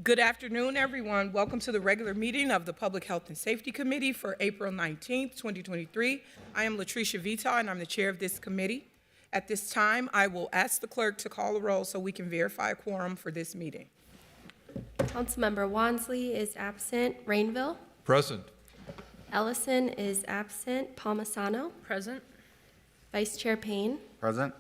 Good afternoon, everyone. Welcome to the regular meeting of the Public Health and Safety Committee for April 19th, 2023. I am Latricia Vita, and I'm the chair of this committee. At this time, I will ask the clerk to call the roll so we can verify a quorum for this meeting. Councilmember Wansley is absent. Rainville. Present. Ellison is absent. Palmisano. Present. Vice Chair Payne. Present.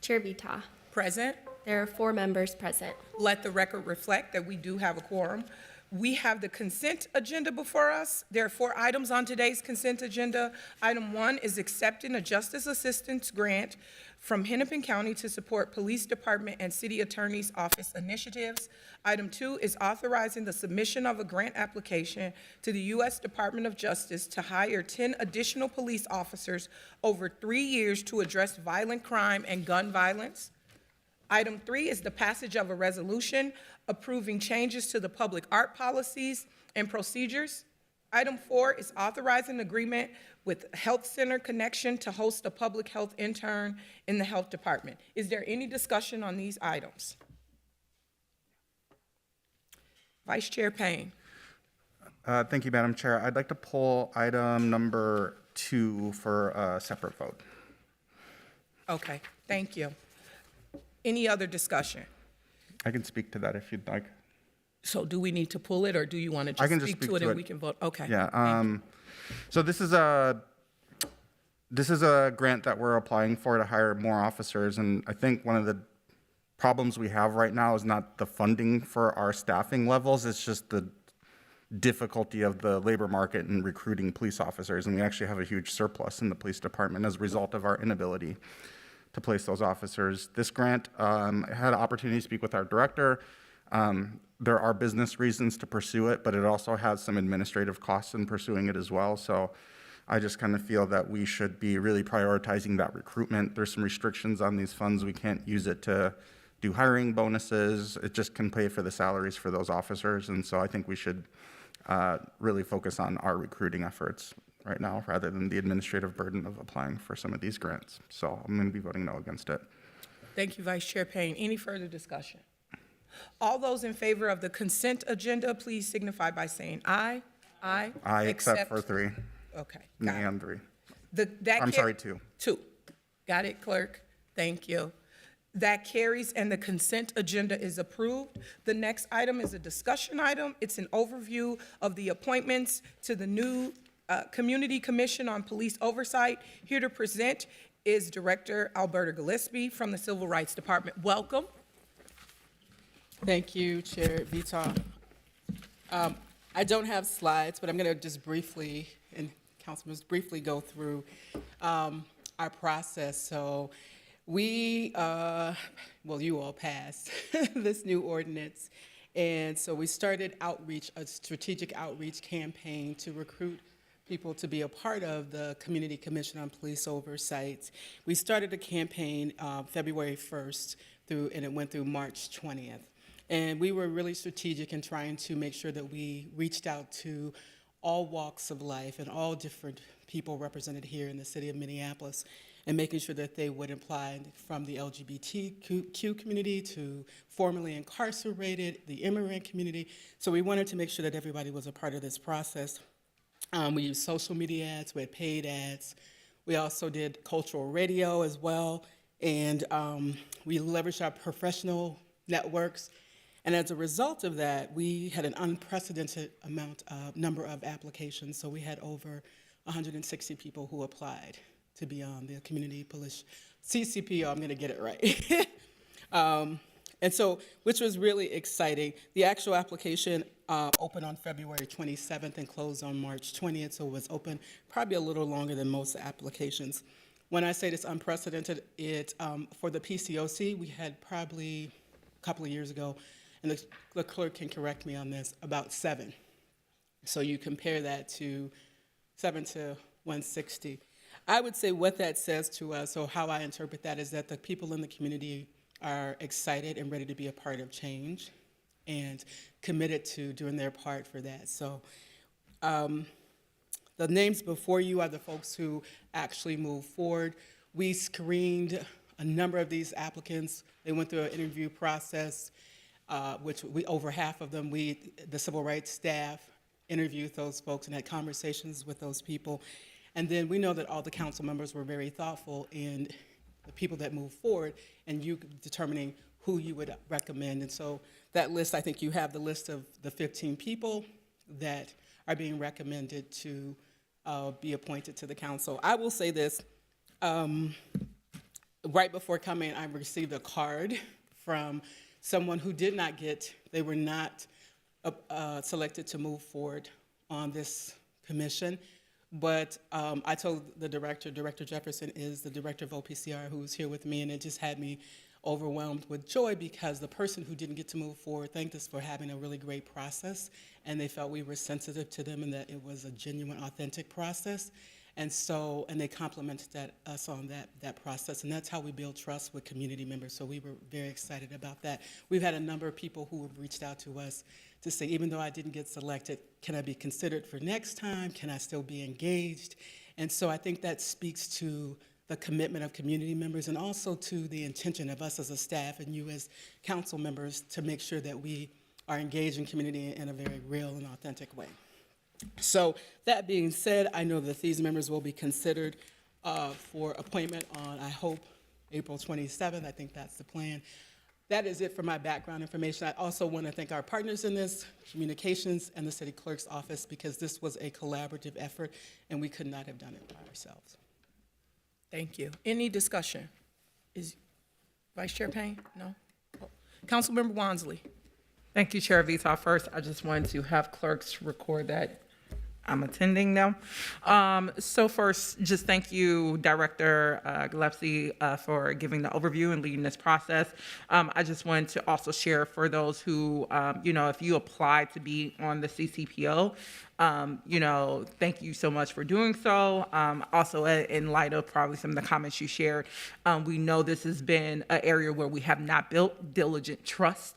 Chair Vita. Present. There are 4 members present. Let the record reflect that we do have a quorum. We have the consent agenda before us. There are 4 items on today's consent agenda. Item 1 is accepting a justice assistance grant from Hennepin County to support police department and city attorney's office initiatives. Item 2 is authorizing the submission of a grant application to the U.S. Department of Justice to hire 10 additional police officers over 3 years to address violent crime and gun violence. Item 3 is the passage of a resolution approving changes to the public art policies and procedures. Item 4 is authorizing agreement with Health Center Connection to host a public health intern in the health department. Is there any discussion on these items? Vice Chair Payne. Thank you, Madam Chair. I'd like to pull item number 2 for a separate vote. Okay, thank you. Any other discussion? I can speak to that if you'd like. So do we need to pull it, or do you want to just speak to it and we can vote? Okay. Yeah. So this is a grant that we're applying for to hire more officers, and I think one of the problems we have right now is not the funding for our staffing levels. It's just the difficulty of the labor market and recruiting police officers, and we actually have a huge surplus in the police department as a result of our inability to place those officers. This grant, I had an opportunity to speak with our director. There are business reasons to pursue it, but it also has some administrative costs in pursuing it as well. So I just kind of feel that we should be really prioritizing that recruitment. There's some restrictions on these funds. We can't use it to do hiring bonuses. It just can pay for the salaries for those officers. And so I think we should really focus on our recruiting efforts right now, rather than the administrative burden of applying for some of these grants. So I'm going to be voting no against it. Thank you, Vice Chair Payne. Any further discussion? All those in favor of the consent agenda, please signify by saying aye. Aye. Aye, except for 3. Okay. Nay and 3. I'm sorry, 2. 2. Got it, clerk? Thank you. That carries, and the consent agenda is approved. The next item is a discussion item. It's an overview of the appointments to the new Community Commission on Police Oversight. Here to present is Director Alberta Gillespie from the Civil Rights Department. Welcome. Thank you, Chair Vita. I don't have slides, but I'm going to just briefly, and councilmen, briefly go through our process. So we, you all passed this new ordinance. And so we started outreach, a strategic outreach campaign to recruit people to be a part of the Community Commission on Police Oversight. We started a campaign February 1st and it went through March 20th. And we were really strategic in trying to make sure that we reached out to all walks of life and all different people represented here in the city of Minneapolis, and making sure that they would apply, from the LGBTQ community to formerly incarcerated, the immigrant community. So we wanted to make sure that everybody was a part of this process. We used social media ads, we had paid ads. We also did cultural radio as well, and we leveraged our professional networks. And as a result of that, we had an unprecedented number of applications. So we had over 160 people who applied to be on the community police CCPO. I'm going to get it right. And so, which was really exciting. The actual application opened on February 27th and closed on March 20th, so it was open probably a little longer than most applications. When I say this unprecedented, it for the PCOC, we had probably a couple of years ago, and the clerk can correct me on this, about 7. So you compare that to 7 to 160. I would say what that says to us, or how I interpret that, is that the people in the community are excited and ready to be a part of change and committed to doing their part for that. So the names before you are the folks who actually moved forward. We screened a number of these applicants. They went through an interview process. which over half of them, the civil rights staff, interviewed those folks and had conversations with those people. And then we know that all the council members were very thoughtful in the people that moved forward and you determining who you would recommend. And so that list, I think you have the list of the 15 people that are being recommended to be appointed to the council. I will say this, right before coming, I received a card from someone who did not they were not selected to move forward on this commission. But I told the Director Jefferson is the director of OPCR who's here with me, and it just had me overwhelmed with joy because the person who didn't get to move forward thanked us for having a really great process, and they felt we were sensitive to them and that it was a genuine, authentic process. And they complimented us on that process, and that's how we build trust with community members, so we were very excited about that. We've had a number of people who have reached out to us to say, even though I didn't get selected, can I be considered for next time? Can I still be engaged? And so I think that speaks to the commitment of community members and also to the intention of us as a staff and you as council members to make sure that we are engaged in community in a very real and authentic way. So that being said, I know that these members will be considered for appointment on, I hope, April 27th. I think that's the plan. That is it for my background information. I also want to thank our partners in this, communications and the city clerk's office, because this was a collaborative effort and we could not have done it by ourselves. Thank you. Any discussion? Is Vice Chair Payne? No? Councilmember Wansley. Thank you, Chair Vita. First, I just wanted to have clerks record that I'm attending now. So first, just thank you, Director Gillespie, for giving the overview and leading this process. I just wanted to also share for those who, if you apply to be on the CCPO, thank you so much for doing so. Also, in light of probably some of the comments you shared, we know this has been an area where we have not built diligent trust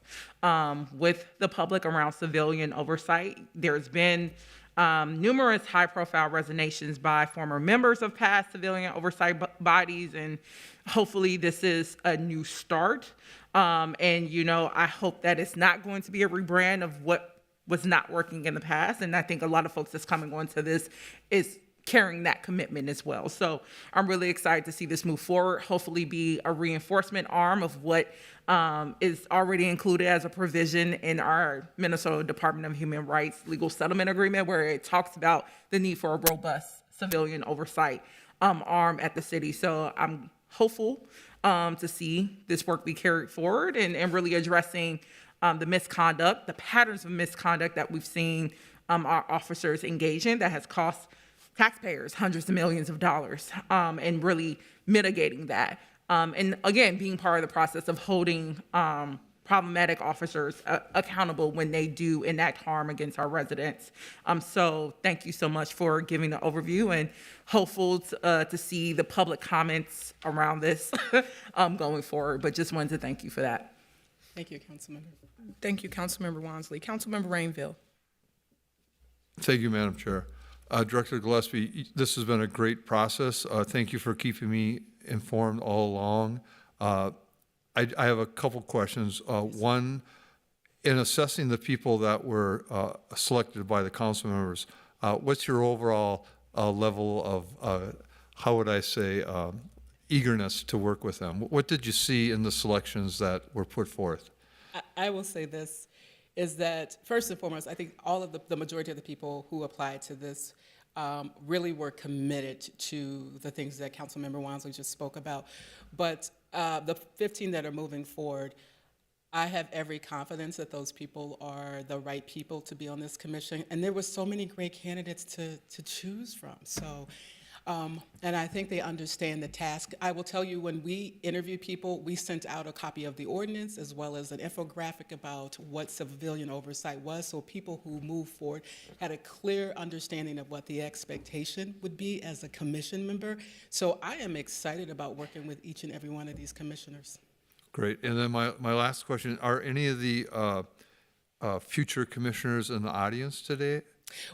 with the public around civilian oversight. There's been numerous high-profile resignations by former members of past civilian oversight bodies, and hopefully this is a new start. I hope that it's not going to be a rebrand of what was not working in the past, and I think a lot of folks that's coming onto this is carrying that commitment as well. So I'm really excited to see this move forward, hopefully be a reinforcement arm of what is already included as a provision in our Minnesota Department of Human Rights legal settlement agreement, where it talks about the need for a robust civilian oversight arm at the city. So I'm hopeful to see this work be carried forward and really addressing the misconduct, the patterns of misconduct that we've seen our officers engage in that has cost taxpayers hundreds of millions of dollars, and really mitigating that. And again, being part of the process of holding problematic officers accountable when they do enact harm against our residents. So thank you so much for giving the overview, and hopeful to see the public comments around this going forward. But just wanted to thank you for that. Thank you, Councilmember. Thank you, Councilmember Wansley. Councilmember Rainville. Thank you, Madam Chair. Director Gillespie, this has been a great process. Thank you for keeping me informed all along. I have a couple questions. One, in assessing the people that were selected by the council members, what's your overall level of, how would I say, eagerness to work with them? What did you see in the selections that were put forth? I will say this, is that first and foremost, I think all of the majority of the people who applied to this really were committed to the things that Councilmember Wansley just spoke about. But the 15 that are moving forward, I have every confidence that those people are the right people to be on this commission. And there were so many great candidates to choose from. So, and I think they understand the task. I will tell you, when we interviewed people, we sent out a copy of the ordinance as well as an infographic about what civilian oversight was, so people who moved forward had a clear understanding of what the expectation would be as a commission member. So I am excited about working with each and every one of these commissioners. Great. And then my last question, are any of the future commissioners in the audience today?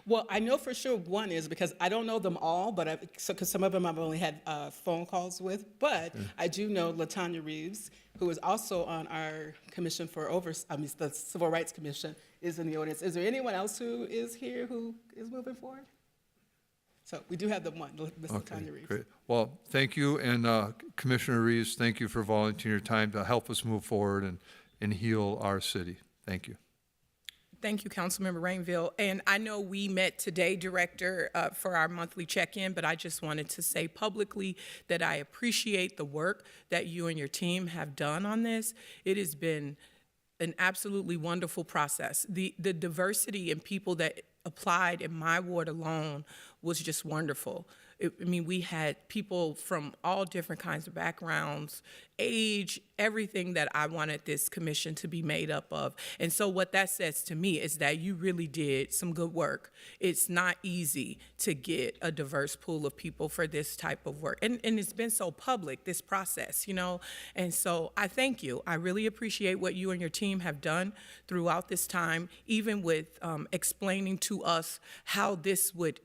Well, I know for sure one is because I don't know them all, but because some of them I've only had phone calls with. But I do know LaTanya Reeves, who is also on our commission for the Civil Rights Commission, is in the audience. Is there anyone else who is here who is moving forward? So we do have the one, Ms. LaTanya Reeves. Great. Well, thank you, and Commissioner Reeves, thank you for volunteering your time to help us move forward and heal our city. Thank you. Thank you, Councilmember Rainville. And I know we met today, Director, for our monthly check-in, but I just wanted to say publicly that I appreciate the work that you and your team have done on this. It has been an absolutely wonderful process. The diversity in people that applied in my ward alone was just wonderful. We had people from all different kinds of backgrounds, age, everything that I wanted this commission to be made up of. And so what that says to me is that you really did some good work. It's not easy to get a diverse pool of people for this type of work. And it's been so public, this process, And so I thank you. I really appreciate what you and your team have done throughout this time, even with explaining to us how this would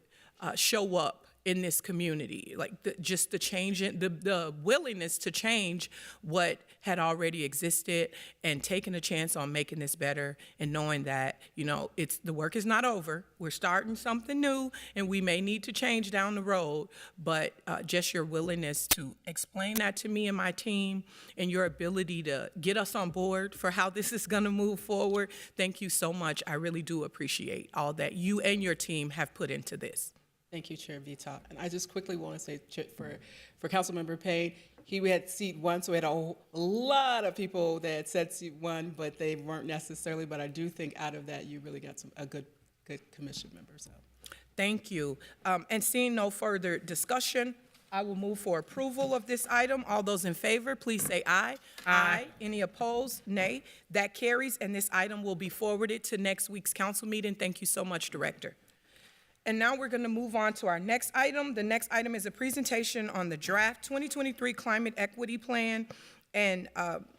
show up in this community, like just the change, the willingness to change what had already existed and taking a chance on making this better and knowing that, the work is not over. We're starting something new and we may need to change down the road, but just your willingness to explain that to me and my team and your ability to get us on board for how this is gonna move forward. Thank you so much. I really do appreciate all that you and your team have put into this. Thank you, Chair Vita. And I just quickly want to say for Councilmember Payne, he had seat one, so we had a lot of people that had said seat one, but they weren't necessarily. But I do think out of that, you really got a good commission member. So. Thank you. And seeing no further discussion, I will move for approval of this item. All those in favor, please say aye. Aye. Any opposed? Nay. That carries, and this item will be forwarded to next week's council meeting. Thank you so much, Director. And now we're going to move on to our next item. The next item is a presentation on the draft 2023 Climate Equity Plan and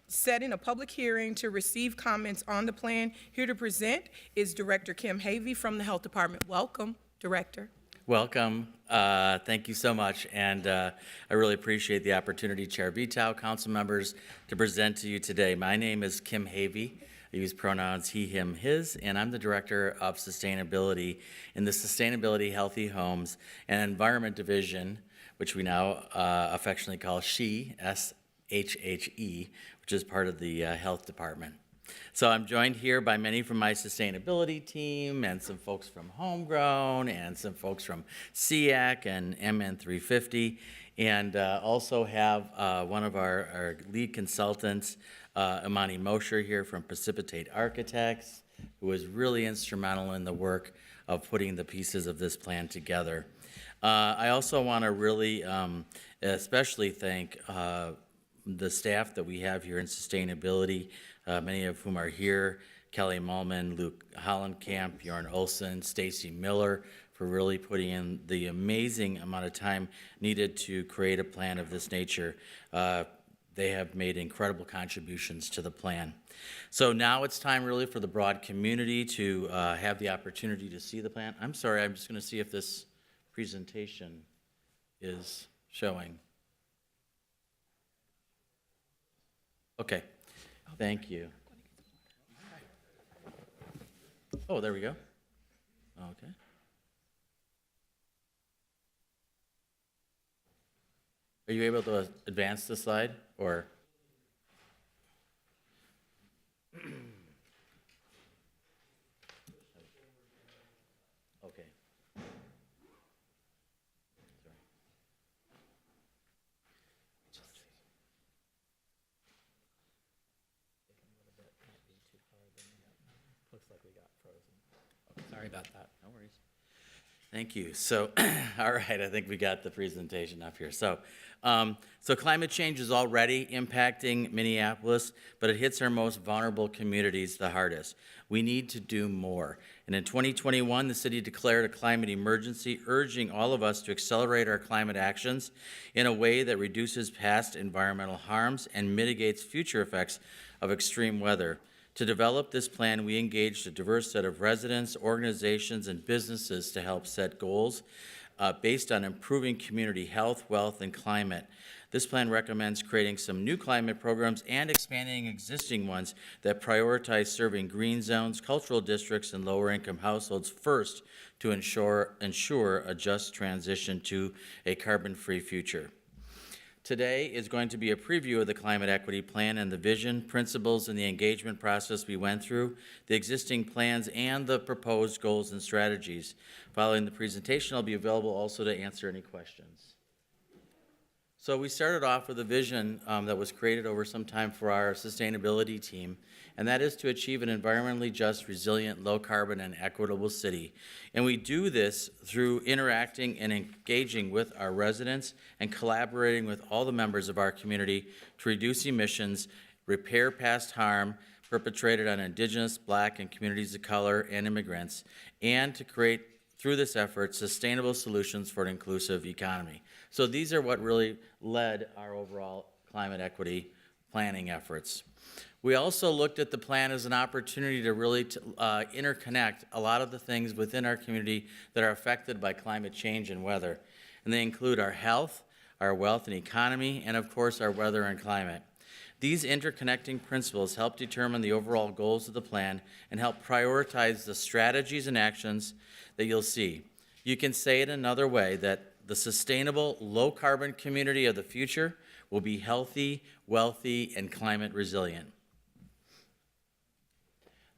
setting a public hearing to receive comments on the plan. Here to present is Director Kim Havey from the Health Department. Welcome, Director. Welcome. Thank you so much. And I really appreciate the opportunity, Chair Vito, council members, to present to you today. My name is Kim Havey. I use pronouns he, him, his, and I'm the Director of Sustainability in the Sustainability Healthy Homes and Environment Division, which we now affectionately call SHE, S-H-H-E, which is part of the Health Department. So I'm joined here by many from my sustainability team and some folks from Homegrown and some folks from SEAC and MN350, and also have one of our lead consultants, Imani Mosher here from Precipitate Architects, who was really instrumental in the work of putting the pieces of this plan together. I also want to really especially thank the staff that we have here in sustainability, many of whom are here, Kelly Mullman, Luke Hollenkamp, Bjorn Olsen, Stacy Miller, for really putting in the amazing amount of time needed to create a plan of this nature. They have made incredible contributions to the plan. So now it's time really for the broad community to have the opportunity to see the plan. I'm sorry, I'm just going to see if this presentation is showing. Okay, thank you. Oh, there we go. Okay. Are you able to advance the slide, or? Okay. Sorry about that. No worries. Thank you. So, all right, I think we got the presentation up here. So climate change is already impacting Minneapolis, but it hits our most vulnerable communities the hardest. We need to do more. And in 2021, the city declared a climate emergency, urging all of us to accelerate our climate actions in a way that reduces past environmental harms and mitigates future effects of extreme weather. To develop this plan, we engaged a diverse set of residents, organizations, and businesses to help set goals based on improving community health, wealth, and climate. This plan recommends creating some new climate programs and expanding existing ones that prioritize serving green zones, cultural districts, and lower-income households first to ensure a just transition to a carbon-free future. Today is going to be a preview of the Climate Equity Plan and the vision, principles, and the engagement process we went through, the existing plans, and the proposed goals and strategies. Following the presentation, I'll be available also to answer any questions. So we started off with a vision that was created over some time for our sustainability team, and that is to achieve an environmentally just, resilient, low-carbon, and equitable city. And we do this through interacting and engaging with our residents and collaborating with all the members of our community to reduce emissions, repair past harm perpetrated on Indigenous, Black, and communities of color and immigrants, and to create, through this effort, sustainable solutions for an inclusive economy. So these are what really led our overall climate equity planning efforts. We also looked at the plan as an opportunity to really interconnect a lot of the things within our community that are affected by climate change and weather. And they include our health, our wealth and economy, and of course our weather and climate. These interconnecting principles help determine the overall goals of the plan and help prioritize the strategies and actions that you'll see. You can say it another way, that the sustainable, low-carbon community of the future will be healthy, wealthy, and climate resilient.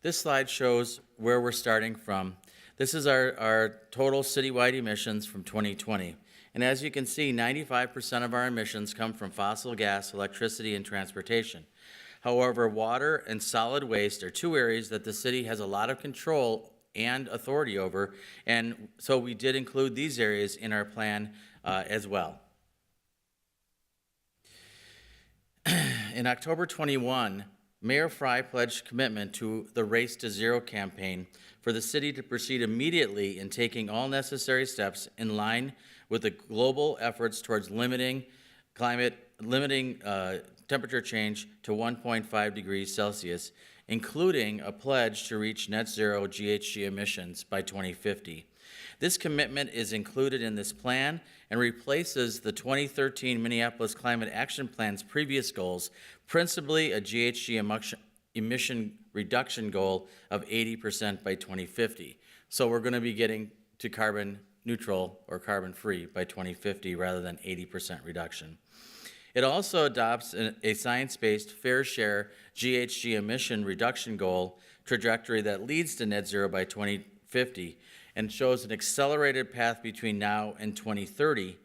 This slide shows where we're starting from. This is our total citywide emissions from 2020. And as you can see, 95% of our emissions come from fossil gas, electricity, and transportation. However, water and solid waste are two areas that the city has a lot of control and authority over, and so we did include these areas in our plan as well. In October 21, Mayor Fry pledged commitment to the Race to Zero campaign for the city to proceed immediately in taking all necessary steps in line with the global efforts towards limiting temperature change to 1.5 degrees Celsius, including a pledge to reach net zero GHG emissions by 2050. This commitment is included in this plan and replaces the 2013 Minneapolis Climate Action Plan's previous goals, principally a GHG emission reduction goal of 80% by 2050. So we're going to be getting to carbon neutral or carbon free by 2050 rather than 80% reduction. It also adopts a science-based fair share GHG emission reduction goal trajectory that leads to net zero by 2050 and shows an accelerated path between now and 2030,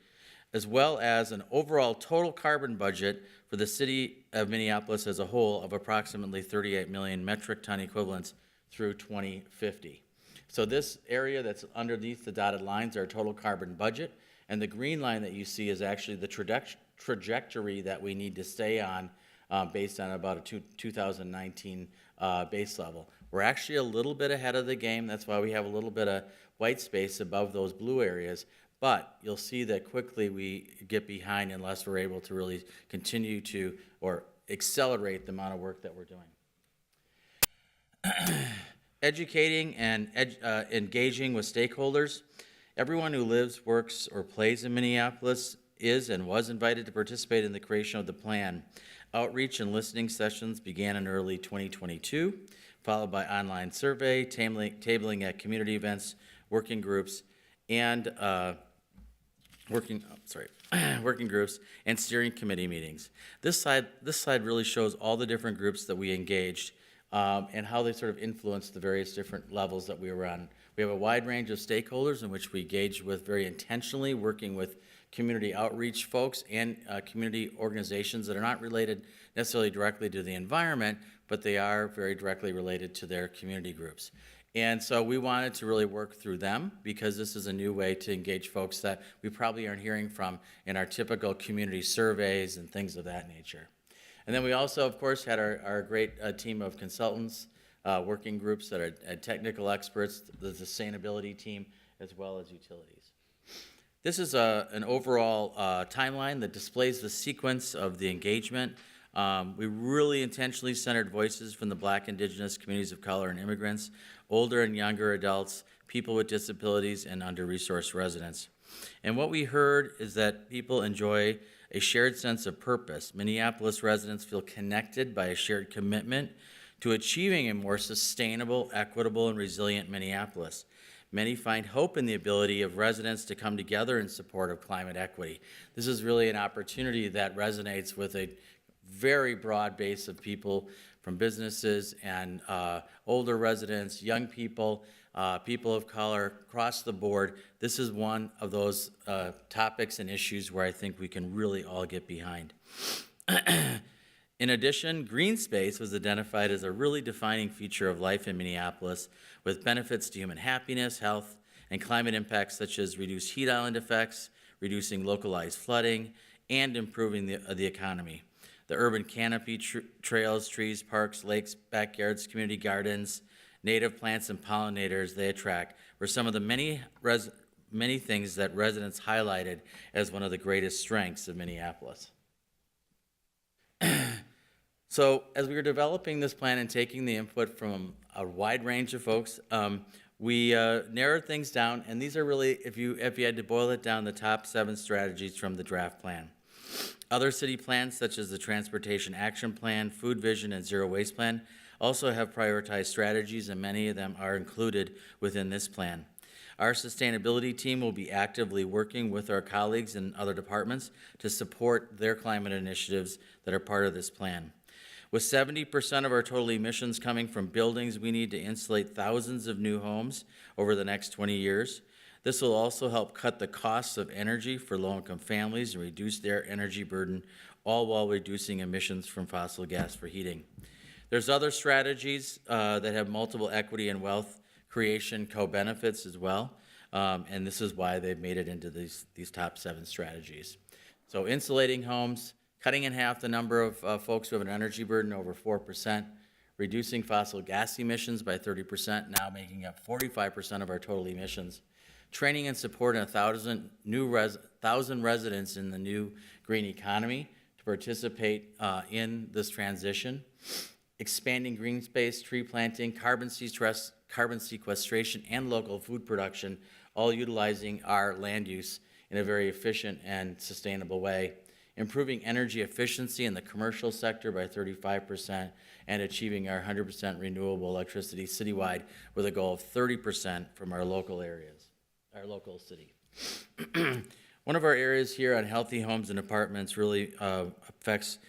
as well as an overall total carbon budget for the city of Minneapolis as a whole of approximately 38 million metric ton equivalents through 2050. So this area that's underneath the dotted lines are our total carbon budget, and the green line that you see is actually the trajectory that we need to stay on based on about a 2019 base level. We're actually a little bit ahead of the game. That's why we have a little bit of white space above those blue areas. But you'll see that quickly we get behind unless we're able to really continue to or accelerate the amount of work that we're doing. Educating and engaging with stakeholders. Everyone who lives, works, or plays in Minneapolis is and was invited to participate in the creation of the plan. Outreach and listening sessions began in early 2022, followed by online survey, tabling at community events, working groups, and working groups and steering committee meetings. This slide really shows all the different groups that we engaged and how they sort of influenced the various different levels that we were on. We have a wide range of stakeholders in which we engage with very intentionally, working with community outreach folks and community organizations that are not related necessarily directly to the environment, but they are very directly related to their community groups. And so we wanted to really work through them because this is a new way to engage folks that we probably aren't hearing from in our typical community surveys and things of that nature. And then we also, of course, had our great team of consultants, working groups that are technical experts, the sustainability team, as well as utilities. This is an overall timeline that displays the sequence of the engagement. We really intentionally centered voices from the Black, Indigenous, communities of color, and immigrants, older and younger adults, people with disabilities, and under-resourced residents. And what we heard is that people enjoy a shared sense of purpose. Minneapolis residents feel connected by a shared commitment to achieving a more sustainable, equitable, and resilient Minneapolis. Many find hope in the ability of residents to come together in support of climate equity. This is really an opportunity that resonates with a very broad base of people, from businesses and older residents, young people, people of color, across the board. This is one of those topics and issues where I think we can really all get behind. In addition, green space was identified as a really defining feature of life in Minneapolis, with benefits to human happiness, health, and climate impacts such as reduced heat island effects, reducing localized flooding, and improving the economy. The urban canopy, trails, trees, parks, lakes, backyards, community gardens, native plants, and pollinators they attract were some of the many things that residents highlighted as one of the greatest strengths of Minneapolis. So as we were developing this plan and taking the input from a wide range of folks, we narrowed things down, and these are really, if you had to boil it down, the top 7 strategies from the draft plan. Other city plans, such as the Transportation Action Plan, Food Vision, and Zero Waste Plan, also have prioritized strategies, and many of them are included within this plan. Our sustainability team will be actively working with our colleagues in other departments to support their climate initiatives that are part of this plan. With 70% of our total emissions coming from buildings, we need to insulate thousands of new homes over the next 20 years. This will also help cut the costs of energy for low-income families and reduce their energy burden, all while reducing emissions from fossil gas for heating. There's other strategies that have multiple equity and wealth creation co-benefits as well, and this is why they've made it into these top 7 strategies. So insulating homes, cutting in half the number of folks who have an energy burden over 4%, reducing fossil gas emissions by 30%, now making up 45% of our total emissions, training and supporting 1,000 residents in the new green economy to participate in this transition, expanding green space, tree planting, carbon sequestration, and local food production, all utilizing our land use in a very efficient and sustainable way, improving energy efficiency in the commercial sector by 35%, and achieving our 100% renewable electricity citywide with a goal of 30% from our local areas, our local city. One of our areas here on healthy homes and apartments really affects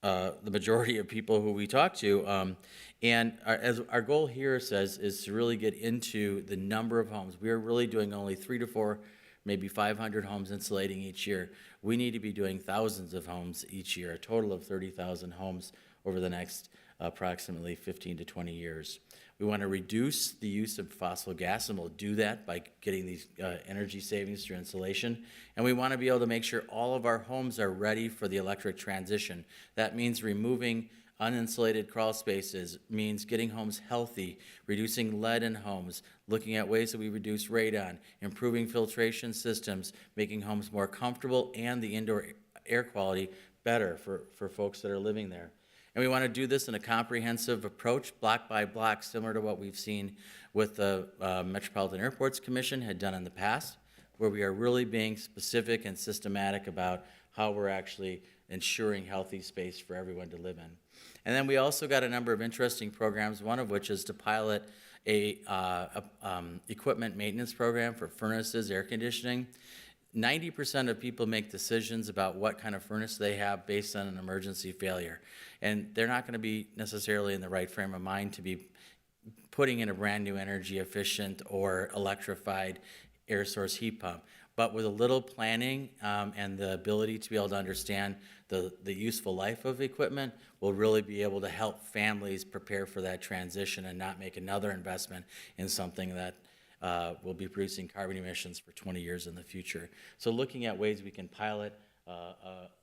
the majority of people who we talk to, and as our goal here says is to really get into the number of homes. We are really doing only 3 to 4, maybe 500 homes insulating each year. We need to be doing thousands of homes each year, a total of 30,000 homes over the next approximately 15 to 20 years. We want to reduce the use of fossil gas, and we'll do that by getting these energy savings through insulation. And we want to be able to make sure all of our homes are ready for the electric transition. That means removing uninsulated crawl spaces, means getting homes healthy, reducing lead in homes, looking at ways that we reduce radon, improving filtration systems, making homes more comfortable, and the indoor air quality better for folks that are living there. And we want to do this in a comprehensive approach, block by block, similar to what we've seen with the Metropolitan Airports Commission had done in the past, where we are really being specific and systematic about how we're actually ensuring healthy space for everyone to live in. And then we also got a number of interesting programs, one of which is to pilot a equipment maintenance program for furnaces, air conditioning. 90% of people make decisions about what kind of furnace they have based on an emergency failure. And they're not going to be necessarily in the right frame of mind to be putting in a brand new energy efficient or electrified air source heat pump. But with a little planning and the ability to be able to understand the useful life of equipment, we'll really be able to help families prepare for that transition and not make another investment in something that will be producing carbon emissions for 20 years in the future. So looking at ways we can pilot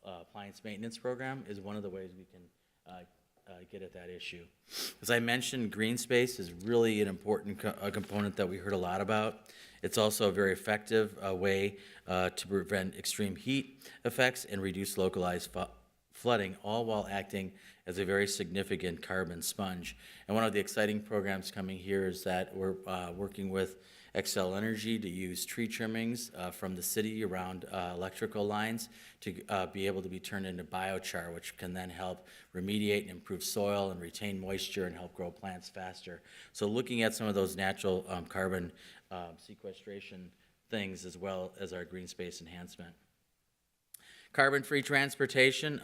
appliance maintenance program is one of the ways we can get at that issue. As I mentioned, green space is really an important component that we heard a lot about. It's also a very effective way to prevent extreme heat effects and reduce localized flooding, all while acting as a very significant carbon sponge. And one of the exciting programs coming here is that we're working with Xcel Energy to use tree trimmings from the city around electrical lines to be able to be turned into biochar, which can then help remediate and improve soil and retain moisture and help grow plants faster. So looking at some of those natural carbon sequestration things as well as our green space enhancement. Carbon-free transportation,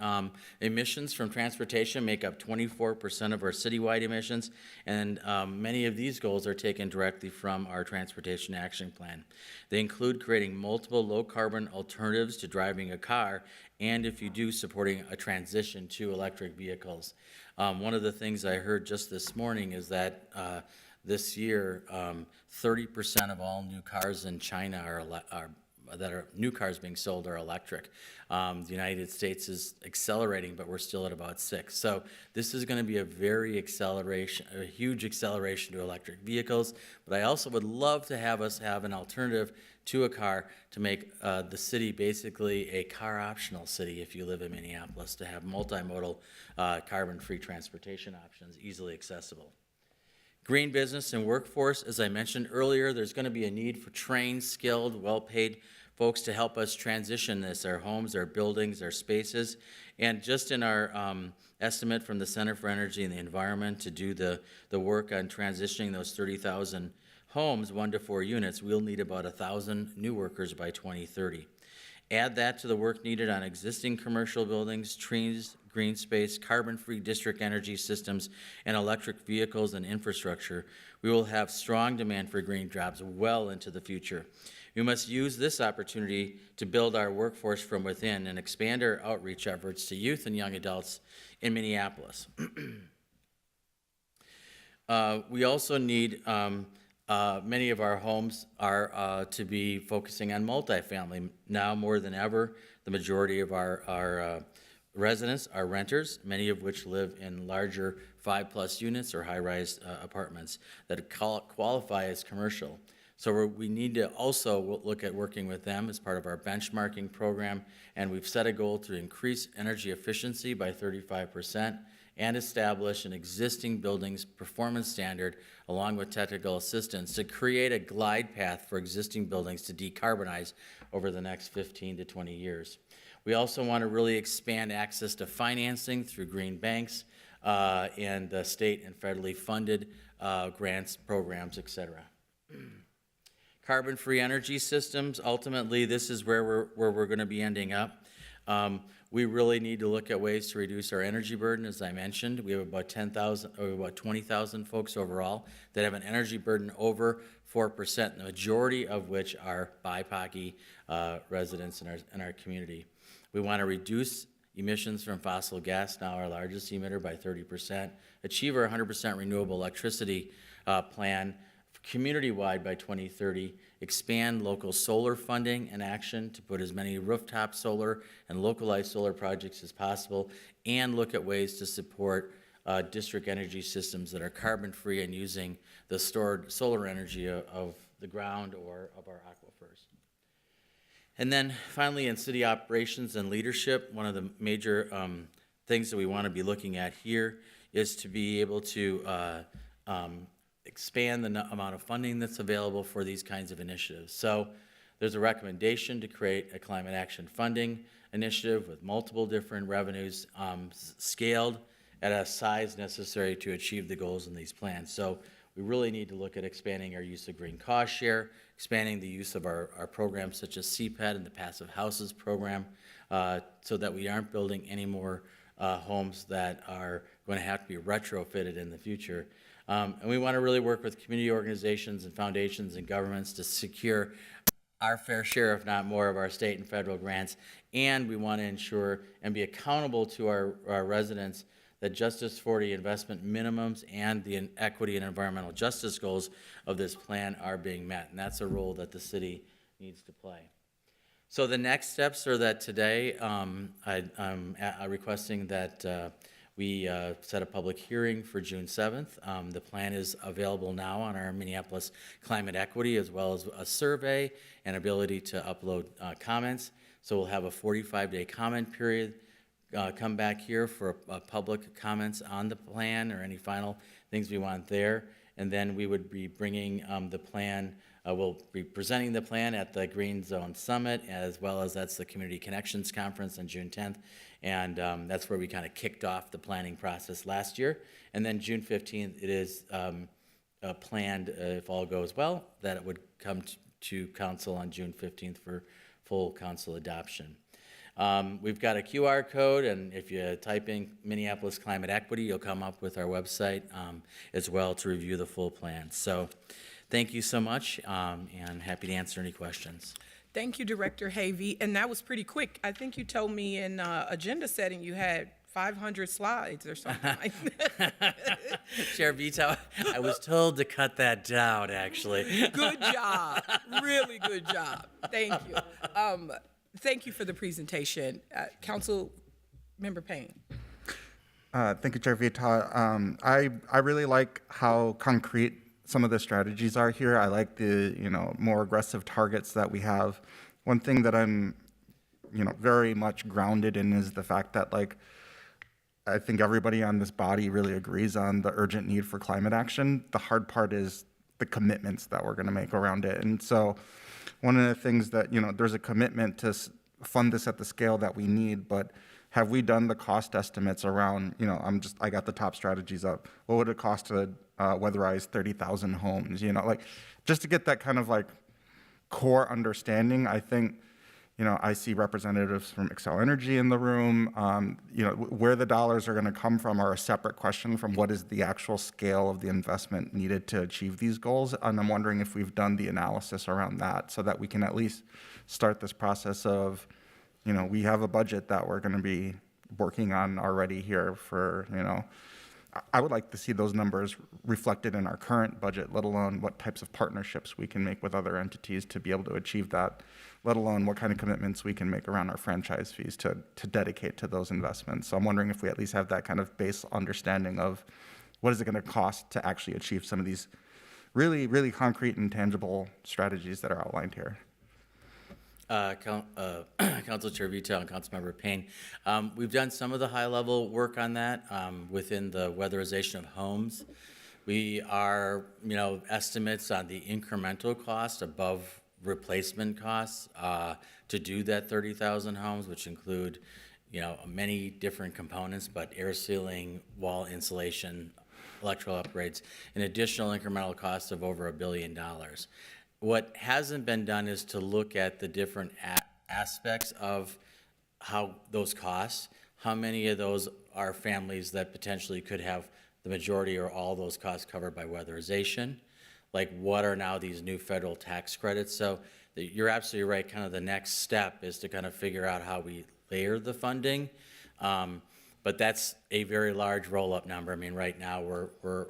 emissions from transportation make up 24% of our citywide emissions, and many of these goals are taken directly from our Transportation Action Plan. They include creating multiple low-carbon alternatives to driving a car, and if you do, supporting a transition to electric vehicles. One of the things I heard just this morning is that this year, 30% of all new cars in China that are new cars being sold are electric. The United States is accelerating, but we're still at about 6. So this is going to be a huge acceleration to electric vehicles. But I also would love to have us have an alternative to a car to make the city basically a car optional city if you live in Minneapolis, to have multimodal carbon-free transportation options easily accessible. Green business and workforce, as I mentioned earlier, there's going to be a need for trained, skilled, well-paid folks to help us transition this, our homes, our buildings, our spaces. And just in our estimate from the Center for Energy and the Environment to do the work on transitioning those 30,000 homes, 1 to 4 units, we'll need about 1,000 new workers by 2030. Add that to the work needed on existing commercial buildings, trees, green space, carbon-free district energy systems, and electric vehicles and infrastructure, we will have strong demand for green jobs well into the future. We must use this opportunity to build our workforce from within and expand our outreach efforts to youth and young adults in Minneapolis. We also need many of our homes are to be focusing on multifamily. Now more than ever, the majority of our residents are renters, many of which live in larger 5+ units or high-rise apartments that qualify as commercial. So we need to also look at working with them as part of our benchmarking program, and we've set a goal to increase energy efficiency by 35% and establish an existing building's performance standard along with technical assistance to create a glide path for existing buildings to decarbonize over the next 15 to 20 years. We also want to really expand access to financing through green banks and state and federally funded grants, programs, et cetera. Carbon-free energy systems, ultimately, this is where we're going to be ending up. We really need to look at ways to reduce our energy burden, as I mentioned. We have about 20,000 folks overall that have an energy burden over 4%, the majority of which are BIPOC residents in our community. We want to reduce emissions from fossil gas, now our largest emitter, by 30%, achieve our 100% renewable electricity plan community-wide by 2030, expand local solar funding and action to put as many rooftop solar and localized solar projects as possible, and look at ways to support district energy systems that are carbon-free and using the stored solar energy of the ground or of our aquifers. And then finally, in city operations and leadership, one of the major things that we want to be looking at here is to be able to expand the amount of funding that's available for these kinds of initiatives. So there's a recommendation to create a climate action funding initiative with multiple different revenues scaled at a size necessary to achieve the goals in these plans. So we really need to look at expanding our use of green cost share, expanding the use of our programs such as CPED and the Passive Houses program so that we aren't building any more homes that are going to have to be retrofitted in the future. And we want to really work with community organizations and foundations and governments to secure our fair share, if not more, of our state and federal grants. And we want to ensure and be accountable to our residents that Justice 40 investment minimums and the equity and environmental justice goals of this plan are being met. And that's a role that the city needs to play. So the next steps are that today I'm requesting that we set a public hearing for June 7th. The plan is available now on our Minneapolis Climate Equity, as well as a survey and ability to upload comments. So we'll have a 45-day comment period. come back here for public comments on the plan or any final things we want there. And then we would be bringing the plan, we'll be presenting the plan at the Green Zone Summit, as well as that's the Community Connections Conference on June 10th. And that's where we kind of kicked off the planning process last year. And then June 15th, it is planned, if all goes well, that it would come to council on June 15th for full council adoption. We've got a QR code, and if you type in Minneapolis Climate Equity, you'll come up with our website as well to review the full plan. So thank you so much, and happy to answer any questions. Thank you, Director Havey, and that was pretty quick. I think you told me in agenda setting you had 500 slides or something like that. Chair Vito, I was told to cut that down, actually. Good job, really good job. Thank you. Thank you for the presentation. Council Member Payne. Thank you, Chair Vita. I really like how concrete some of the strategies are here. I like the more aggressive targets that we have. One thing that I'm very much grounded in is the fact that I think everybody on this body really agrees on the urgent need for climate action. The hard part is the commitments that we're going to make around it. And so one of the things that, there's a commitment to fund this at the scale that we need, but have we done the cost estimates around, I got the top strategies up. What would it cost to weatherize 30,000 homes? Just to get that kind of core understanding. I think, I see representatives from Xcel Energy in the room. Where the dollars are going to come from are a separate question from what is the actual scale of the investment needed to achieve these goals. And I'm wondering if we've done the analysis around that so that we can at least start this process of, we have a budget that we're going to be working on already here for, I would like to see those numbers reflected in our current budget, let alone what types of partnerships we can make with other entities to be able to achieve that, let alone what kind of commitments we can make around our franchise fees to dedicate to those investments. So I'm wondering if we at least have that kind of base understanding of what is it going to cost to actually achieve some of these really, really concrete and tangible strategies that are outlined here. Council Chair Vito and Councilmember Payne, we've done some of the high-level work on that within the weatherization of homes. We are, estimates on the incremental cost above replacement costs to do that 30,000 homes, which include, many different components, but air sealing, wall insulation, electrical upgrades, an additional incremental cost of over $1 billion. What hasn't been done is to look at the different aspects of how those costs, how many of those are families that potentially could have the majority or all those costs covered by weatherization, what are now these new federal tax credits. So you're absolutely right, kind of the next step is to kind of figure out how we layer the funding. But that's a very large roll-up number. I mean, right now we're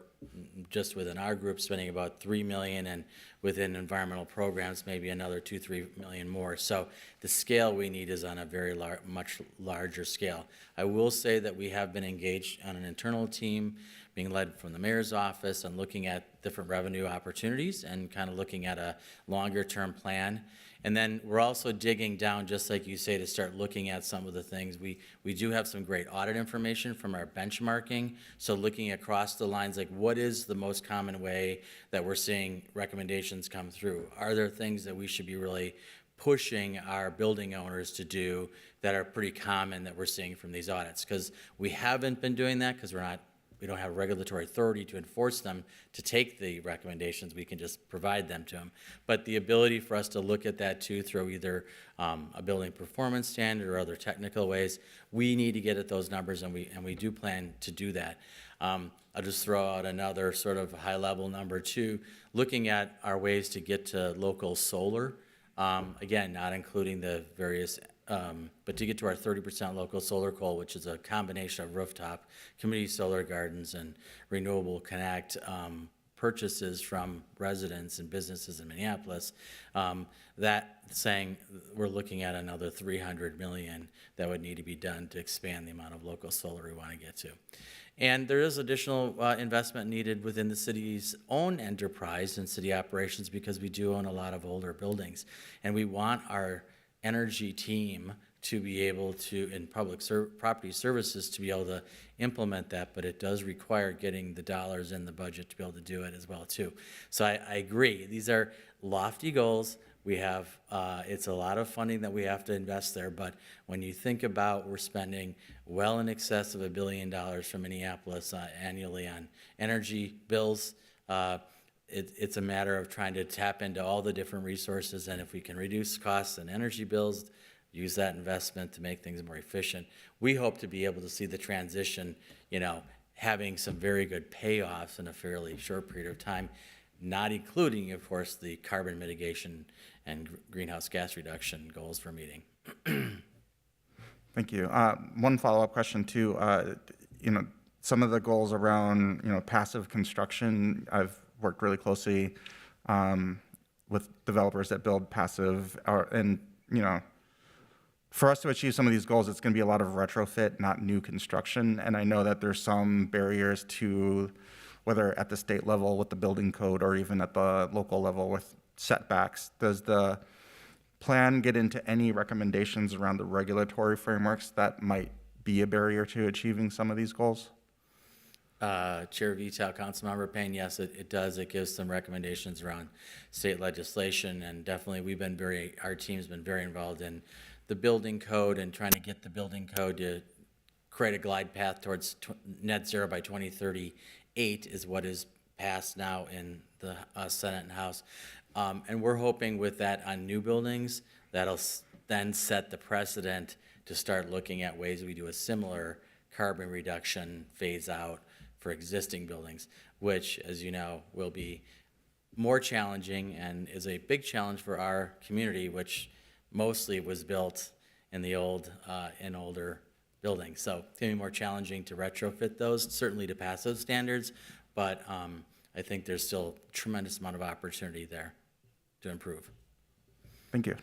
just within our group spending about $3 million, and within environmental programs maybe another $2-3 million more. So the scale we need is on a very much larger scale. I will say that we have been engaged on an internal team being led from the mayor's office and looking at different revenue opportunities and kind of looking at a longer term plan. And then we're also digging down, just like you say, to start looking at some of the things. We do have some great audit information from our benchmarking. So looking across the lines, what is the most common way that we're seeing recommendations come through? Are there things that we should be really pushing our building owners to do that are pretty common that we're seeing from these audits? Because we haven't been doing that because we don't have regulatory authority to enforce them to take the recommendations. We can just provide them to them. But the ability for us to look at that too through either a building performance standard or other technical ways, we need to get at those numbers, and we do plan to do that. I'll just throw out another sort of high level number too, looking at our ways to get to local solar. Again, not including the various but to get to our 30% local solar goal, which is a combination of rooftop, community solar gardens, and renewable connect purchases from residents and businesses in Minneapolis, that saying we're looking at another $300 million that would need to be done to expand the amount of local solar we want to get to. And there is additional investment needed within the city's own enterprise and city operations because we do own a lot of older buildings. And we want our energy team to be able to, in property services, to be able to implement that, but it does require getting the dollars in the budget to be able to do it as well, too. So I agree. These are lofty goals. We have, it's a lot of funding that we have to invest there, but when you think about we're spending well in excess of $1 billion from Minneapolis annually on energy bills, it's a matter of trying to tap into all the different resources, and if we can reduce costs and energy bills, use that investment to make things more efficient, we hope to be able to see the transition, having some very good payoffs in a fairly short period of time, not including, of course, the carbon mitigation and greenhouse gas reduction goals we're meeting. Thank you. One follow-up question too. Some of the goals around, passive construction, I've worked really closely with developers that build passive, and for us to achieve some of these goals, it's going to be a lot of retrofit, not new construction. And I know that there's some barriers to, whether at the state level with the building code or even at the local level with setbacks. Does the plan get into any recommendations around the regulatory frameworks that might be a barrier to achieving some of these goals? Chair Vito, Councilmember Payne, yes, it does. It gives some recommendations around state legislation, and definitely our team's been very involved in the building code and trying to get the building code to create a glide path towards net zero by 2038 is what is passed now in the Senate and House. And we're hoping with that on new buildings, that'll then set the precedent to start looking at ways we do a similar carbon reduction phase out for existing buildings, which, as you know, will be more challenging and is a big challenge for our community, which mostly was built in the older buildings. So it's going to be more challenging to retrofit those, certainly to passive standards, but I think there's still a tremendous amount of opportunity there to improve. Thank you.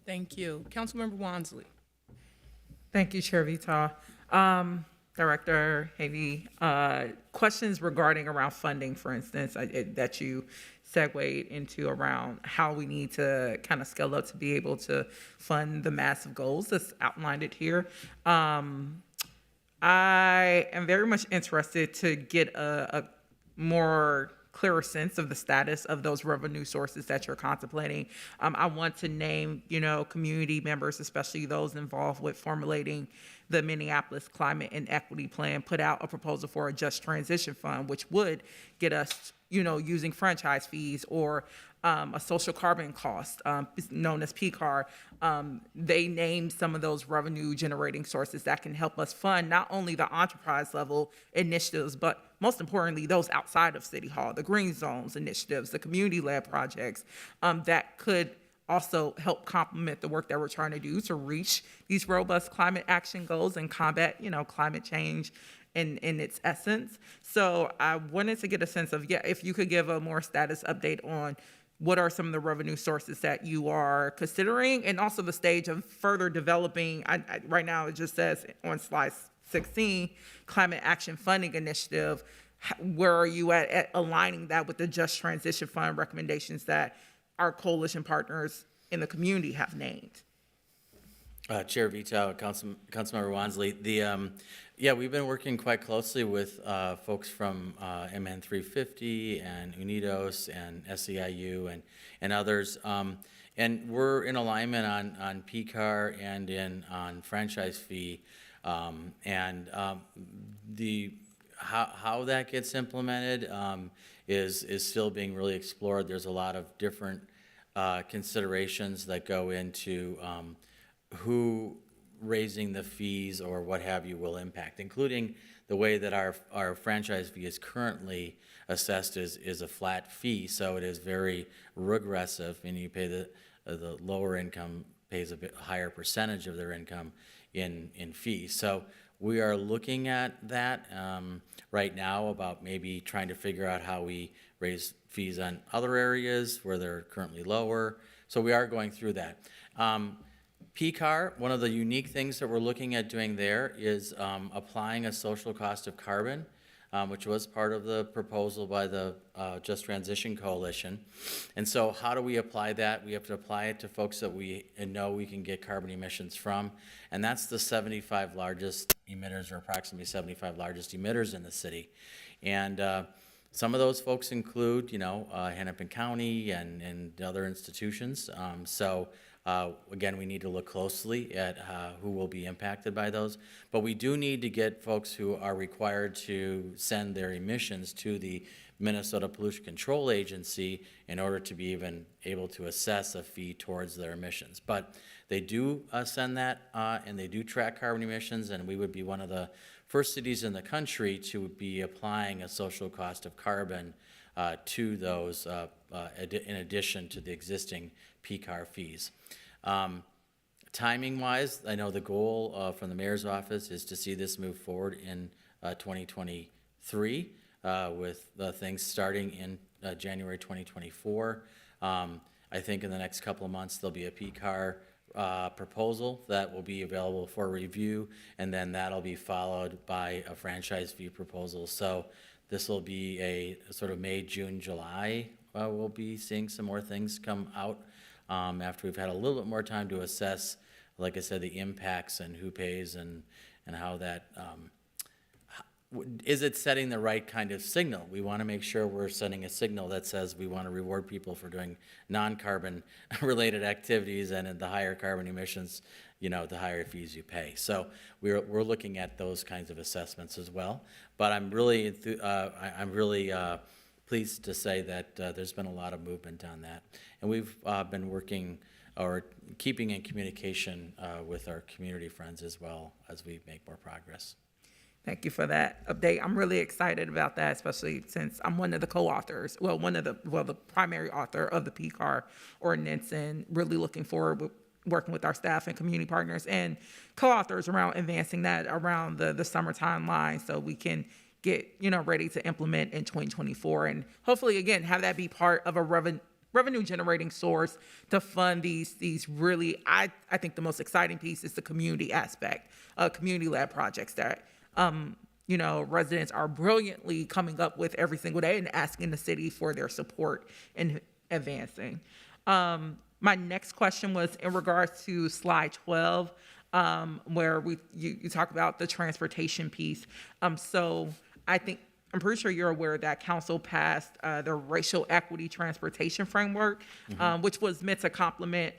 Thank you. Councilmember Wansley. Thank you, Chair Vita. Director Havey, questions regarding around funding, for instance, that you segued into around how we need to kind of scale up to be able to fund the massive goals that's outlined it here. I am very much interested to get a more clearer sense of the status of those revenue sources that you're contemplating. I want to name, community members, especially those involved with formulating the Minneapolis Climate and Equity Plan, put out a proposal for a just transition fund, which would get us, using franchise fees or a social carbon cost, known as PCAR. They named some of those revenue generating sources that can help us fund not only the enterprise level initiatives, but most importantly, those outside of City Hall, the green zones initiatives, the community-led projects that could also help complement the work that we're trying to do to reach these robust climate action goals and combat, climate change in its essence. So I wanted to get a sense of, if you could give a more status update on what are some of the revenue sources that you are considering, and also the stage of further developing. Right now, it just says on slide 16, Climate Action Funding Initiative. Where are you at aligning that with the Just Transition Fund recommendations that our coalition partners in the community have named? Chair Vito, Councilmember Wansley, we've been working quite closely with folks from MN 350 and Unidos and SEIU and others, and we're in alignment on PCAR and on franchise fee, and how that gets implemented is still being really explored. There's a lot of different considerations that go into who raising the fees or what have you will impact, including the way that our franchise fee is currently assessed is a flat fee, so it is very regressive, and you pay the lower income pays a bit higher percentage of their income in fees. So we are looking at that right now about maybe trying to figure out how we raise fees on other areas where they're currently lower. So we are going through that. PCAR, one of the unique things that we're looking at doing there is applying a social cost of carbon which was part of the proposal by the Just Transition Coalition. And so how do we apply that? We have to apply it to folks that we know we can get carbon emissions from, and that's the 75 largest emitters, or approximately 75 largest emitters in the city. And some of those folks include, Hennepin County and other institutions. Again, we need to look closely at who will be impacted by those. But we do need to get folks who are required to send their emissions to the Minnesota Pollution Control Agency in order to be even able to assess a fee towards their emissions. But they do send that, and they do track carbon emissions, and we would be one of the first cities in the country to be applying a social cost of carbon to those in addition to the existing PCAR fees. Timing-wise, I know the goal from the mayor's office is to see this move forward in 2023 with things starting in January 2024. I think in the next couple of months there'll be a PCAR proposal that will be available for review, and then that'll be followed by a franchise fee proposal. So this will be a sort of May, June, July. We'll be seeing some more things come out after we've had a little bit more time to assess, like I said, the impacts and who pays and how that, is it setting the right kind of signal? We want to make sure we're sending a signal that says we want to reward people for doing non-carbon related activities, and at the higher carbon emissions, the higher fees you pay. So we're looking at those kinds of assessments as well. But I'm really pleased to say that there's been a lot of movement on that. And we've been working or keeping in communication with our community friends as well as we make more progress. Thank you for that update. I'm really excited about that, especially since I'm one of the co-authors, the primary author of the PCAR ordinance, and really looking forward to working with our staff and community partners and co-authors around advancing that around the summer timeline so we can get, ready to implement in 2024, and hopefully, again, have that be part of a revenue generating source to fund these really, I think the most exciting piece is the community aspect, community-led projects that residents are brilliantly coming up with every single day and asking the city for their support in advancing. My next question was in regards to slide 12, where you talk about the transportation piece. So I'm pretty sure you're aware that council passed the racial equity transportation framework, which was meant to complement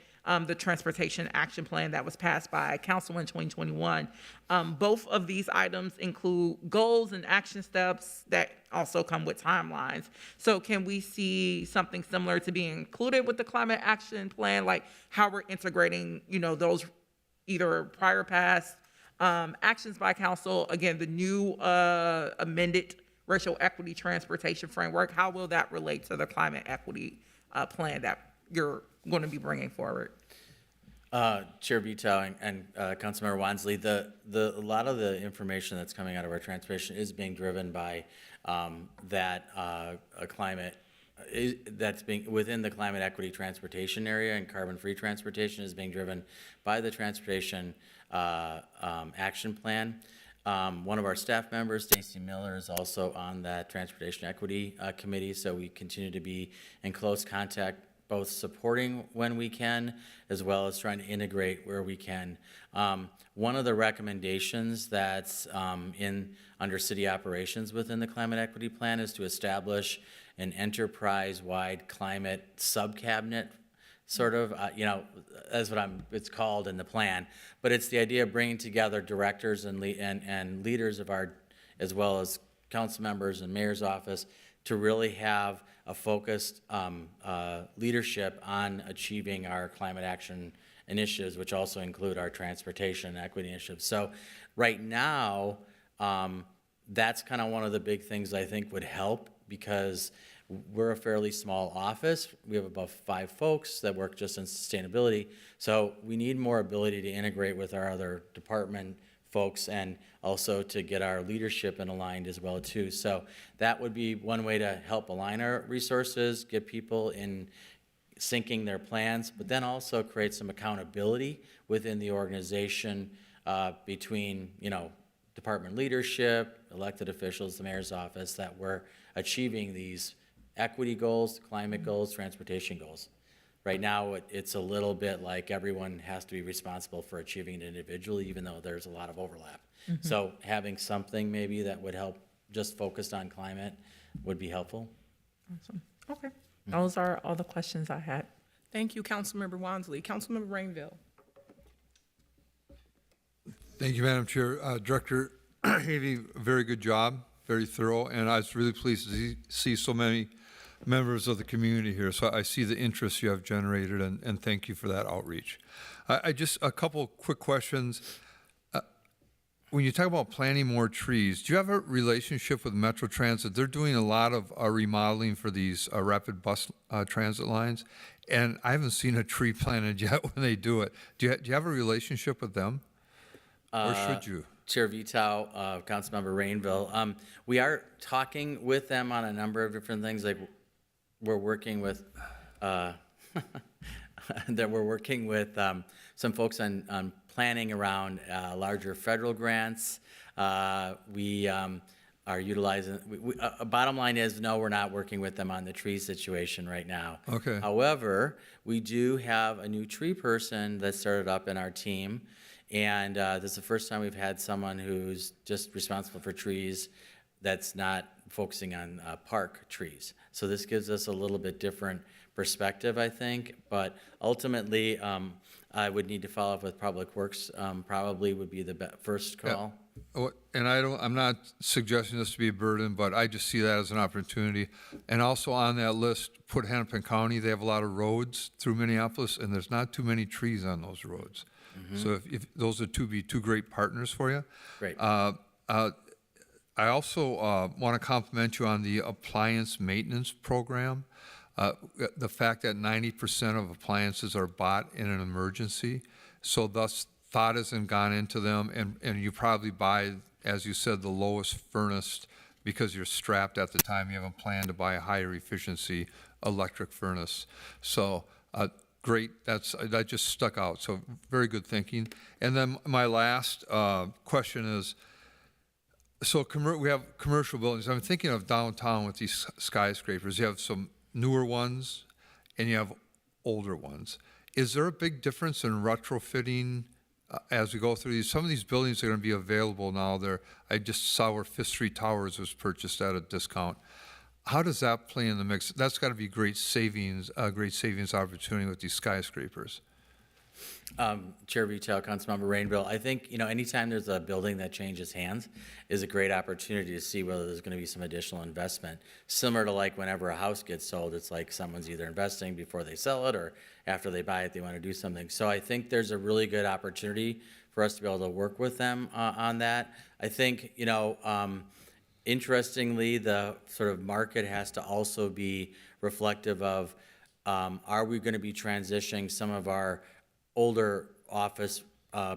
the transportation action plan that was passed by council in 2021. Both of these items include goals and action steps that also come with timelines. So can we see something similar to being included with the climate action plan, like how we're integrating, those either prior past actions by council, again, the new amended racial equity transportation framework, how will that relate to the climate equity plan that you're going to be bringing forward? Chair Vito and Councilmember Wansley, a lot of the information that's coming out of our transportation is being driven by climate, that's being within the climate equity transportation area, and carbon-free transportation is being driven by the transportation action plan. One of our staff members, Stacy Miller, is also on that transportation equity committee, so we continue to be in close contact, both supporting when we can, as well as trying to integrate where we can. One of the recommendations that's under city operations within the climate equity plan is to establish an enterprise-wide climate sub-cabinet, sort of, that's what it's called in the plan. But it's the idea of bringing together directors and leaders of our, as well as council members and mayor's office, to really have a focused leadership on achieving our climate action initiatives, which also include our transportation and equity initiatives. So right now, that's kind of one of the big things I think would help, because we're a fairly small office. We have about 5 folks that work just in sustainability. So we need more ability to integrate with our other department folks, and also to get our leadership in aligned as well too. So that would be one way to help align our resources, get people in syncing their plans, but then also create some accountability within the organization between, department leadership, elected officials, the mayor's office, that we're achieving these equity goals, climate goals, transportation goals. Right now, it's a little bit like everyone has to be responsible for achieving it individually, even though there's a lot of overlap. So having something maybe that would help just focused on climate would be helpful. Awesome. Okay. Those are all the questions I had. Thank you, Councilmember Wansley. Councilmember Rainville. Thank you, Madam Chair. Director Havey, very good job, very thorough, and I was really pleased to see so many members of the community here. So I see the interest you have generated, and thank you for that outreach. I just, a couple quick questions. When you talk about planting more trees, do you have a relationship with Metro Transit? They're doing a lot of remodeling for these rapid bus transit lines, and I haven't seen a tree planted yet when they do it. Do you have a relationship with them? Or should you? Chair Vito, Councilmember Rainville, we are talking with them on a number of different things. Like we're working with some folks on planning around larger federal grants. We are utilizing. Bottom line is, no, we're not working with them on the tree situation right now. Okay. However, we do have a new tree person that started up in our team. And this is the first time we've had someone who's just responsible for trees that's not focusing on park trees. So this gives us a little bit different perspective, I think. But ultimately, I would need to follow up with Public Works, probably would be the first call. Oh, and I'm not suggesting this to be a burden, but I just see that as an opportunity. And also on that list, put Hennepin County. They have a lot of roads through Minneapolis, and there's not too many trees on those roads. So if those are two great partners for you. Great. I also want to compliment you on the appliance maintenance program. The fact that 90% of appliances are bought in an emergency, so thus thought hasn't gone into them, and you probably buy, as you said, the lowest furnace because you're strapped at the time. You haven't planned to buy a higher efficiency electric furnace. So great, that just stuck out, so very good thinking. And then my last question is, so we have commercial buildings. I'm thinking of downtown with these skyscrapers. You have some newer ones and you have older ones. Is there a big difference in retrofitting as we go through these? Some of these buildings are going to be available now. I just saw where Fifth Street Towers was purchased at a discount. How does that play in the mix? That's got to be great savings opportunity with these skyscrapers. Chair Vito, Councilmember Rainville, I think, anytime there's a building that changes hands is a great opportunity to see whether there's going to be some additional investment. Similar to like whenever a house gets sold, it's like someone's either investing before they sell it or after they buy it, they want to do something. So I think there's a really good opportunity for us to be able to work with them on that. I think, interestingly, the sort of market has to also be reflective of, are we going to be transitioning some of our older office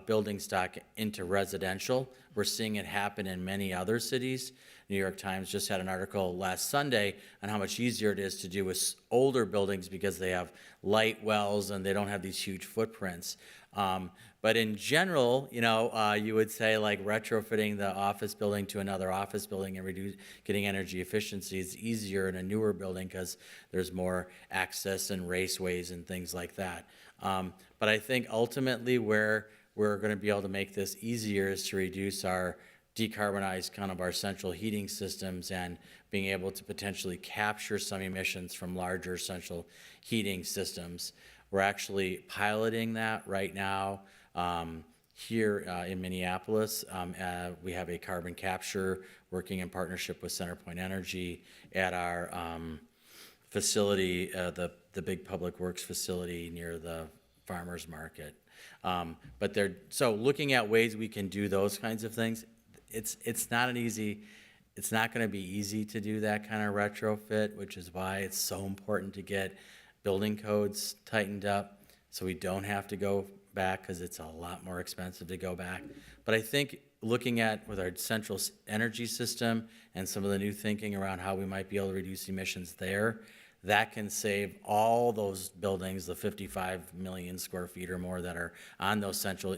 building stock into residential? We're seeing it happen in many other cities. New York Times just had an article last Sunday on how much easier it is to do with older buildings because they have light wells and they don't have these huge footprints. But in general, you would say like retrofitting the office building to another office building and getting energy efficiency is easier in a newer building because there's more access and raceways and things like that. But I think ultimately where we're going to be able to make this easier is to reduce our decarbonize kind of our central heating systems and being able to potentially capture some emissions from larger central heating systems. We're actually piloting that right now here in Minneapolis. We have a carbon capture working in partnership with CenterPoint Energy at our facility, the big public works facility near the farmers market. So looking at ways we can do those kinds of things, it's not going to be easy to do that kind of retrofit, which is why it's so important to get building codes tightened up so we don't have to go back because it's a lot more expensive to go back. But I think looking at with our central energy system and some of the new thinking around how we might be able to reduce emissions there, that can save all those buildings, the 55 million square feet or more that are on those central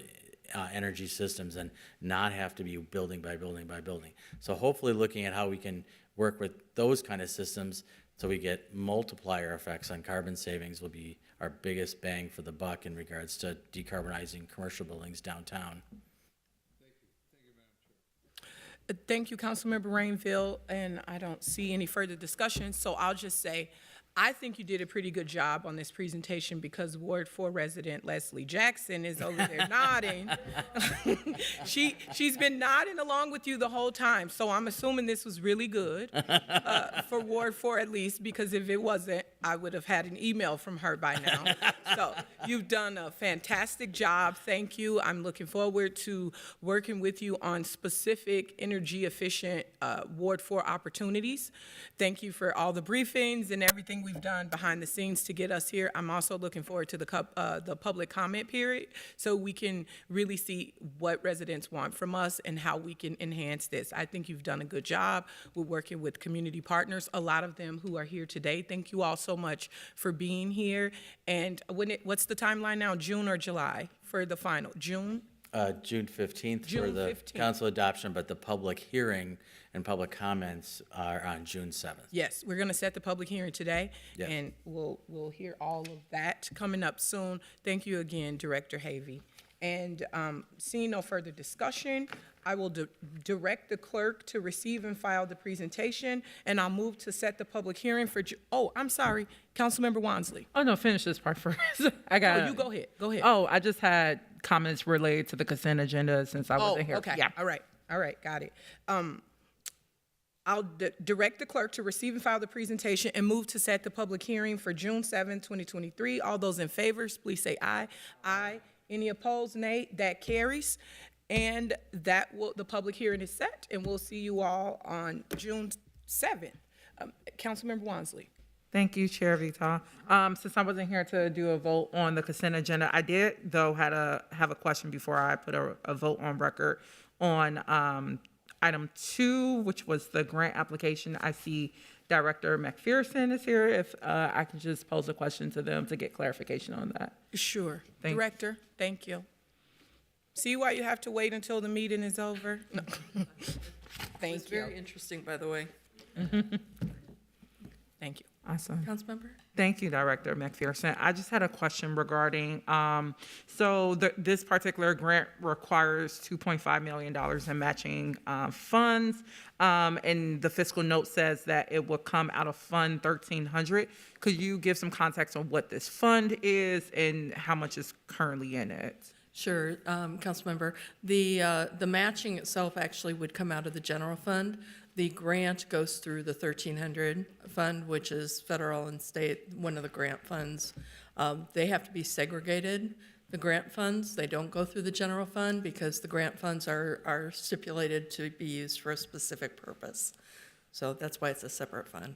energy systems and not have to be building by building by building. So hopefully looking at how we can work with those kind of systems so we get multiplier effects on carbon savings will be our biggest bang for the buck in regards to decarbonizing commercial buildings downtown. Thank you, Councilmember Rainville, and I don't see any further discussion, so I'll just say, I think you did a pretty good job on this presentation because Ward 4 resident Leslie Jackson is over there nodding. She's been nodding along with you the whole time, so I'm assuming this was really good for Ward 4 at least, because if it wasn't, I would have had an email from her by now. So you've done a fantastic job. Thank you. I'm looking forward to working with you on specific energy efficient Ward 4 opportunities. Thank you for all the briefings and everything we've done behind the scenes to get us here. I'm also looking forward to the public comment period so we can really see what residents want from us and how we can enhance this. I think you've done a good job. We're working with community partners, a lot of them who are here today. Thank you all so much for being here. And what's the timeline now, June or July for the final? June? June 15th for June the 15th. council adoption, but the public hearing and public comments are on June 7th. Yes, we're going to set the public hearing today, Yes. and we'll hear all of that coming up soon. Thank you again, Director Havey. And seeing no further discussion, I will direct the clerk to receive and file the presentation, and I'll move to set the public hearing for, oh, I'm sorry, Councilmember Wansley. Oh, no, finish this part first. I got Oh, you go ahead, go ahead. Oh, I just had comments related to the consent agenda since I wasn't here. Okay, Yeah. all right, got it. I'll direct the clerk to receive and file the presentation and move to set the public hearing for June 7, 2023. All those in favor, please say aye. Aye. Any opposed, nay? That carries. And the public hearing is set, and we'll see you all on June 7th. Councilmember Wansley. Thank you, Chair Vita. Since I wasn't here to do a vote on the consent agenda, I did, though, have a question before I put a vote on record on item 2, which was the grant application. I see Director McPherson is here. If I can just pose a question to them to get clarification on that. Sure. Thank you. Director, thank you. See why you have to wait until the meeting is over? No. It's Thank you. very interesting, by the way. Thank you. Awesome. Councilmember? Thank you, Director McPherson. I just had a question regarding, this particular grant requires $2.5 million in matching funds, and the fiscal note says that it will come out of Fund 1300. Could you give some context on what this fund is and how much is currently in it? Sure, Councilmember. The matching itself actually would come out of the general fund. The grant goes through the 1300 fund, which is federal and state, one of the grant funds. They have to be segregated, the grant funds. They don't go through the general fund because the grant funds are stipulated to be used for a specific purpose. So that's why it's a separate fund.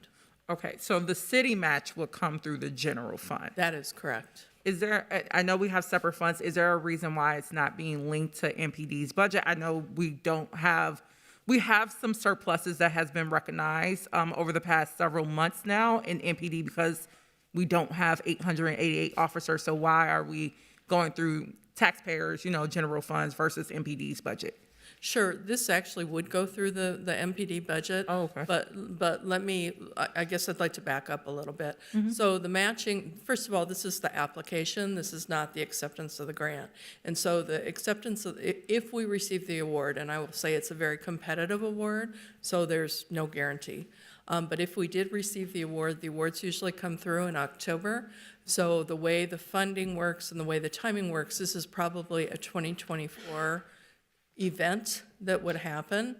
Okay, so the city match will come through the general fund. That is correct. Is there, I know we have separate funds, is there a reason why it's not being linked to MPD's budget? I know we have some surpluses that has been recognized over the past several months now in MPD because we don't have 888 officers, so why are we going through taxpayers, general funds versus MPD's budget? Sure, this actually would go through the MPD budget. Oh, okay. But I guess I'd like to back up a little bit. Mm-hmm. So the matching, first of all, this is the application, this is not the acceptance of the grant. And so the acceptance of, if we receive the award, and I will say it's a very competitive award, so there's no guarantee. But if we did receive the awards usually come through in October. So the way the funding works and the way the timing works, this is probably a 2024 event that would happen.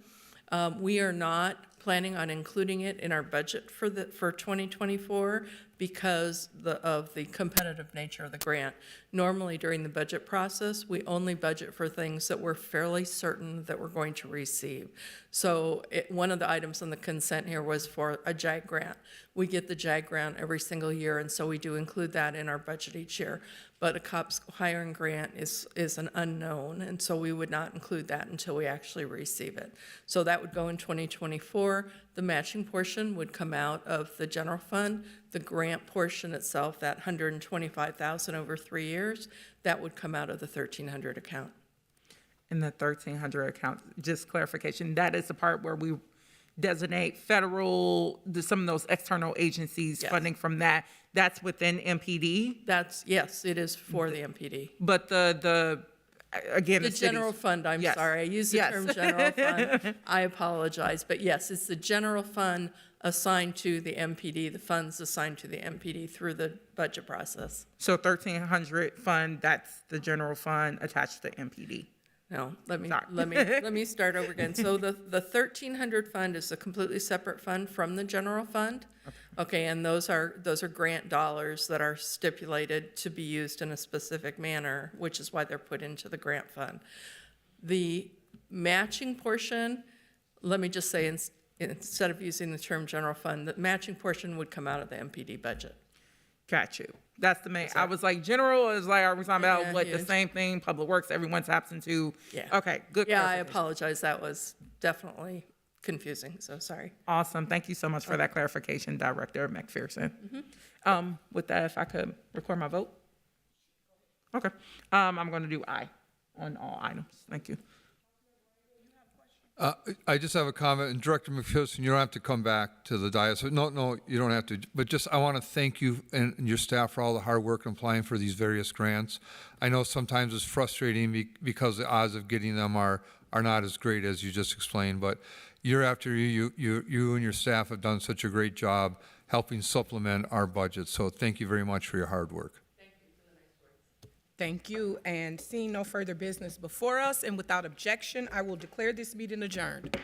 We are not planning on including it in our budget for 2024 because of the competitive nature of the grant. Normally during the budget process, we only budget for things that we're fairly certain that we're going to receive. So one of the items on the consent here was for a JAG grant. We get the JAG grant every single year, and so we do include that in our budget each year. But a COPS hiring grant is an unknown, and so we would not include that until we actually receive it. So that would go in 2024. The matching portion would come out of the general fund. The grant portion itself, that $125,000 over 3 years, that would come out of the 1300 account. In the 1,300 accounts, just clarification, that is the part where we designate federal, some of those external agencies, Yes. funding from that, that's within MPD? Yes, it is for the MPD. But again, The the general cities. fund, I'm Yes. sorry, I used the Yes. term general fund. I apologize, but yes, it's the general fund assigned to the MPD, the funds assigned to the MPD through the budget process. So 1,300 fund, that's the general fund attached to MPD. No, let me, Sorry. let me start over again. So the 1,300 fund is a completely separate fund from the general fund. Okay, and those are grant dollars that are stipulated to be used in a specific manner, which is why they're put into the grant fund. The matching portion, let me just say, instead of using the term general fund, the matching portion would come out of the MPD budget. Got you. That's the main, I was like, general is like, are we talking about Yeah, what the huge. same thing, Public Works, everyone's taps into? Yeah. Okay, good Yeah, I clarification. apologize, that was definitely confusing, so sorry. Awesome. Thank you so much for that clarification, Director McPherson. With that, if I could record my vote? Okay. I'm going to do aye on all items. Thank you. I just have a comment, and Director McPherson, you don't have to come back to the dais. No, you don't have to. But just, I want to thank you and your staff for all the hard work in applying for these various grants. I know sometimes it's frustrating because the odds of getting them are not as great as you just explained, but year after year, you and your staff have done such a great job helping supplement our budget. So thank you very much for your hard work. Thank you, and seeing no further business before us, and without objection, I will declare this meeting adjourned.